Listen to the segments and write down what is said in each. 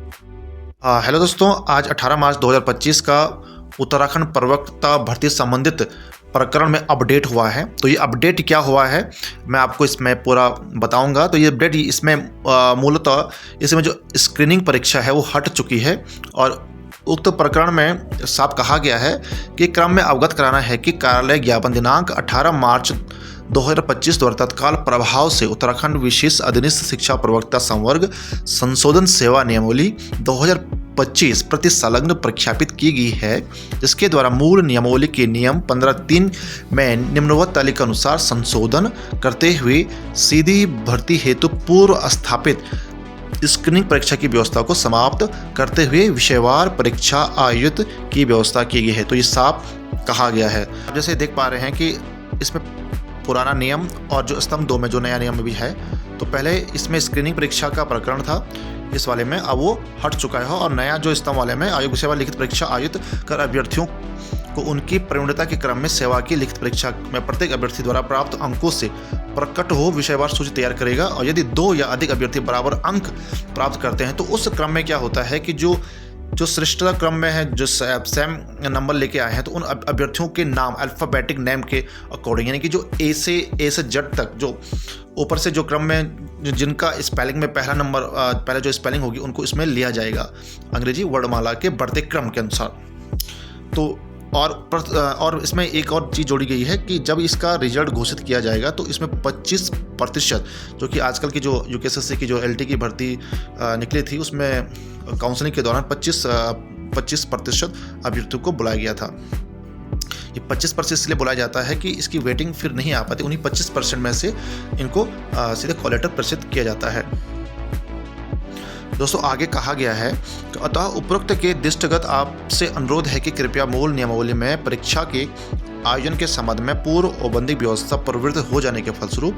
Hello दोस्तों, आज 18 मार्च 2025 का उत्तराखंड प्रवक्ता भर्ती संबंधित प्रकरण में अपडेट हुआ है। तो ये अपडेट क्या हुआ है मैं आपको इसमें पूरा बताऊंगा। तो ये अपडेट इसमें मूलतः इसमें जो स्क्रीनिंग परीक्षा है वो हट चुकी है और उक्त प्रकरण में साफ कहा गया है कि क्रम में अवगत कराना है कि कार्यालय ज्ञापन दिनांक 18 मार्च 2025 द्वारा तत्काल प्रभाव से उत्तराखंड विशेष अधीनस्थ शिक्षा प्रवक्ता संवर्ग संशोधन सेवा नियमावली 2025 प्रति संलग्न प्रख्यापित की गई है, जिसके द्वारा मूल नियमावली के नियम 15(3) में निम्नवत तालिका अनुसार संशोधन करते हुए सीधी भर्ती हेतु पूर्व स्थापित स्क्रीनिंग परीक्षा की व्यवस्था को समाप्त करते हुए विषयवार परीक्षा आयोजित की व्यवस्था की गई है। तो ये साफ कहा गया है। जैसे देख पा रहे हैं कि इसमें पुराना नियम और जो स्तंभ 2 में जो नया नियम भी है, तो पहले इसमें स्क्रीनिंग परीक्षा का प्रकरण था, इस वाले में अब वो हट चुका है और नया जो स्तंभ वाले में आयोग सेवा लिखित परीक्षा आयोजित कर अभ्यर्थियों को उनकी प्रवीणता के क्रम में सेवा की लिखित परीक्षा में प्रत्येक अभ्यर्थी द्वारा प्राप्त अंकों से प्रकट हो विषयवार सूची तैयार करेगा। और यदि 2 या अधिक अभ्यर्थी बराबर अंक प्राप्त करते हैं तो उस क्रम में क्या होता है कि जो श्रेष्ठता क्रम में है, जो सेम नंबर लेके आए हैं, तो उन अभ्यर्थियों के नाम अल्फ़ाबेटिक नेम के अकॉर्डिंग, यानी कि जो ए से जेड तक जो ऊपर से जो क्रम में जिनका स्पेलिंग में पहला नंबर पहले जो स्पेलिंग होगी उनको इसमें लिया जाएगा अंग्रेजी वर्णमाला के बढ़ते क्रम के अनुसार। तो और इसमें एक और चीज़ जोड़ी गई है कि जब इसका रिजल्ट घोषित किया जाएगा तो इसमें 25%, जो कि आजकल की जो यूकेएसएससी की जो एलटी की भर्ती निकली थी उसमें काउंसलिंग के दौरान 25% अभ्यर्थियों को बुलाया गया था। ये 25% इसलिए बुलाया जाता है कि इसकी वेटिंग फिर नहीं आ पाती, उन्हीं 25% में से इनको सीधे कॉल लेटर प्रेषित किया जाता है। दोस्तों आगे कहा गया है कि अतः उपरोक्त के दृष्टिगत आपसे अनुरोध है कि कृपया मूल नियमावली में परीक्षा के आयोजन के संबंध में पूर्व औपबंधिक व्यवस्था प्रवृत्त हो जाने के फलस्वरूप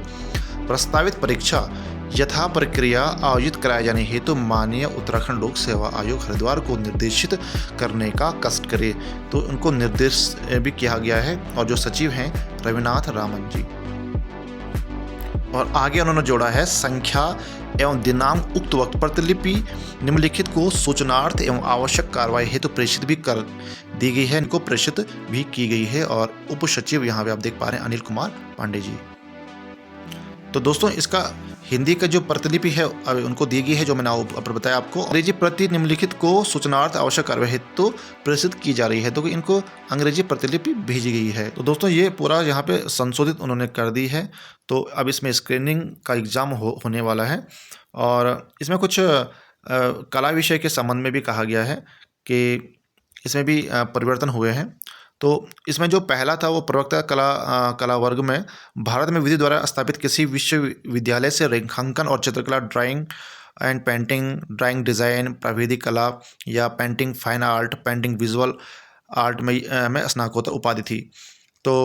प्रस्तावित परीक्षा यथा प्रक्रिया आयोजित कराए जाने हेतु माननीय उत्तराखंड लोक सेवा आयोग हरिद्वार को निर्देशित करने का कष्ट करे। तो उनको निर्देश भी किया गया है और जो सचिव हैं रविनाथ रामन जी। और आगे उन्होंने जोड़ा है संख्या एवं दिनांक उक्त वक्त प्रतिलिपि निम्नलिखित को सूचनार्थ एवं आवश्यक कार्रवाई हेतु प्रेषित भी कर दी गई है, इनको प्रेषित भी की गई है। और उप सचिव यहाँ पे आप देख पा रहे हैं अनिल कुमार पांडे जी। तो दोस्तों इसका हिंदी का जो प्रतिलिपि है उनको दी गई है, जो मैंने ऊपर बताया आपको। अंग्रेजी प्रति निम्नलिखित को सूचनार्थ आवश्यक कार्रवाई हेतु प्रेषित की जा रही है, तो इनको अंग्रेजी प्रतिलिपि भेजी गई है। तो दोस्तों ये पूरा यहाँ पे संशोधित उन्होंने कर दी है। तो अब इसमें स्क्रीनिंग का एग्ज़ाम होने वाला है और इसमें कुछ कला विषय के संबंध में भी कहा गया है कि इसमें भी परिवर्तन हुए हैं। तो इसमें जो पहला था वो प्रवक्ता कला वर्ग में भारत में विधि द्वारा स्थापित किसी विश्वविद्यालय से रेखांकन और चित्रकला, drawing and painting, drawing design, प्राविधिक कला या painting fine art, painting visual art में स्नातकोत्तर उपाधि थी। तो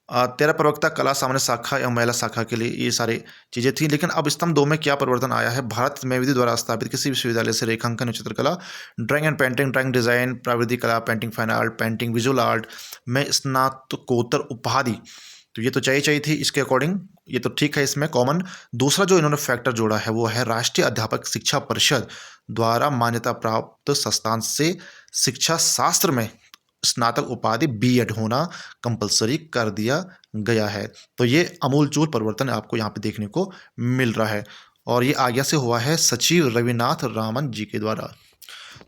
13 प्रवक्ता कला सामान्य शाखा एवं महिला शाखा के लिए ये सारी चीज़ें थी। लेकिन अब स्तंभ 2 में क्या परिवर्तन आया है, भारत में विधि द्वारा स्थापित किसी विश्वविद्यालय से रेखांकन, चित्रकला, drawing and painting, drawing design, प्राविधिक कला, painting fine art, painting visual art में स्नातकोत्तर उपाधि। तो ये तो चाहिए थी इसके अकॉर्डिंग, ये तो ठीक है इसमें कॉमन। दूसरा जो इन्होंने फैक्टर जोड़ा है वो है राष्ट्रीय अध्यापक शिक्षा परिषद द्वारा मान्यता प्राप्त संस्थान से शिक्षा शास्त्र में स्नातक उपाधि बीएड होना कंपलसरी कर दिया गया है। तो ये अमूलचूल परिवर्तन आपको यहाँ पे देखने को मिल रहा है और ये आज्ञा से हुआ है सचिव रविनाथ रामन जी के द्वारा।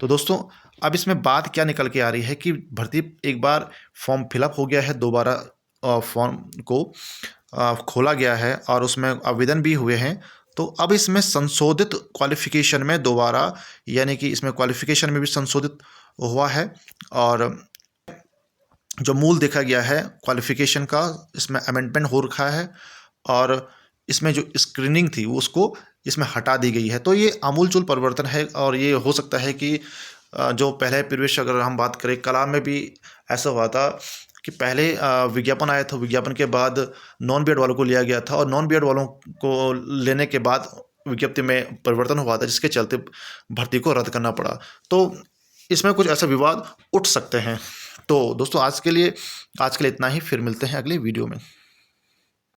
तो दोस्तों अब इसमें बात क्या निकल के आ रही है कि भर्ती एक बार फॉर्म फिलअप हो गया है, दोबारा फॉर्म को खोला गया है और उसमें आवेदन भी हुए हैं। तो अब इसमें संशोधित क्वालिफिकेशन में दोबारा, यानी कि इसमें क्वालिफिकेशन में भी संशोधित हुआ है और जो मूल देखा गया है क्वालिफिकेशन का, इसमें अमेंडमेंट हो रखा है और इसमें जो स्क्रीनिंग थी उसको इसमें हटा दी गई है। तो ये आमूलचूल परिवर्तन है और ये हो सकता है कि जो पहले प्रवेश अगर हम बात करें कला में भी ऐसा हुआ था कि पहले विज्ञापन आया था, विज्ञापन के बाद नॉन बीएड वालों को लिया गया था और नॉन बीएड वालों को लेने के बाद विज्ञप्ति में परिवर्तन हुआ था, जिसके चलते भर्ती को रद्द करना पड़ा। तो इसमें कुछ ऐसा विवाद उठ सकते हैं। तो दोस्तों आज के लिए इतना ही, फिर मिलते हैं अगले वीडियो में।